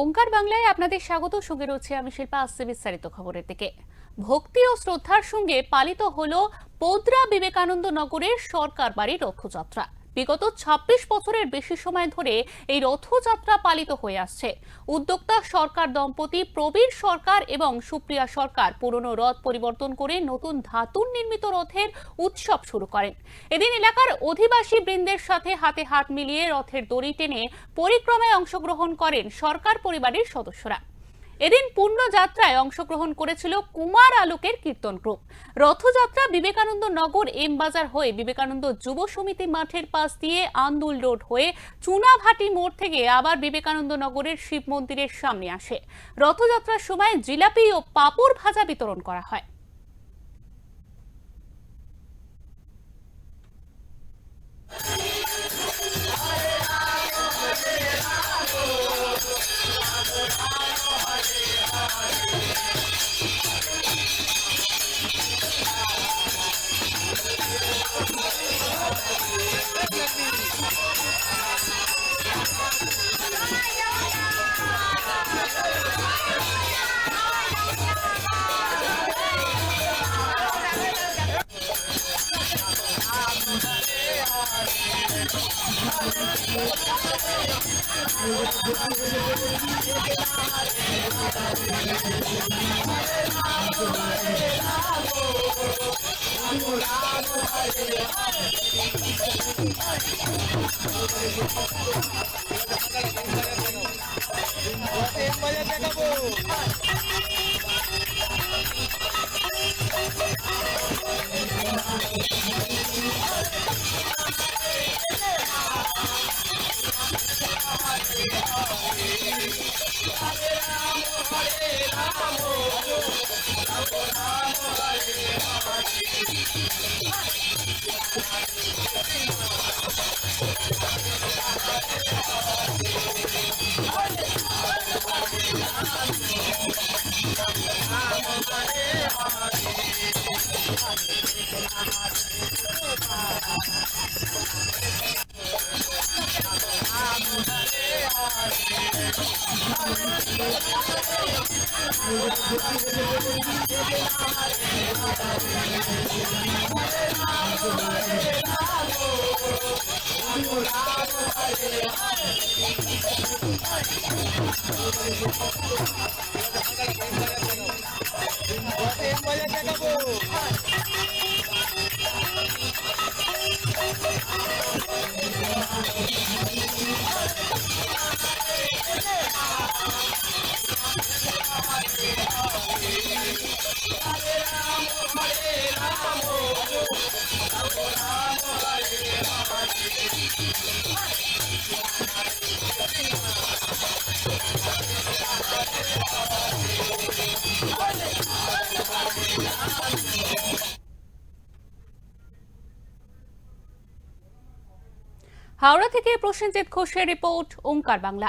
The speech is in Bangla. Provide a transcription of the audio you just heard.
ওঙ্কার বাংলায় আপনাদের স্বাগত। সঙ্গে রয়েছে আমি শিল্পা। আসছে বিস্তারিত খবরের দিকে। ভক্তি ও শ্রদ্ধার সঙ্গে পালিত হলো পোদ্রা বিবেকানন্দ নগরের সরকার বাড়ি রথযাত্রা। বিগত ২৬ বছরের বেশি সময় ধরে এই রথযাত্রা পালিত হয়ে আসছে। উদ্যোক্তা সরকার দম্পতি প্রবীর সরকার এবং সুপ্রিয়া সরকার পুরনো রথ পরিবর্তন করে নতুন ধাতুর নির্মিত রথের উৎসব শুরু করেন। এদিন এলাকার অধিবাসী বৃন্দের সাথে হাতে হাত মিলিয়ে রথের দড়ি টেনে পরিক্রমায় অংশগ্রহণ করেন সরকার পরিবারের সদস্যরা। এদিন পূর্ণ যাত্রায় অংশগ্রহণ করেছিল কুমার আলোকের কীর্তন গ্রুপ। রথযাত্রা বিবেকানন্দ নগর এম বাজার হয়ে বিবেকানন্দ যুব সমিতি মাঠের পাশ দিয়ে আন্দুল রোড হয়ে চুনাভাটি মোড় থেকে আবার বিবেকানন্দ নগরের শিব মন্দিরের সামনে আসে। রথযাত্রার সময় জিলাপি ও পাঁপড় ভাজা বিতরণ করা হয়। হাওড়া থেকে প্রসেনজিৎ ঘোষের রিপোর্ট, ওঙ্কার বাংলা।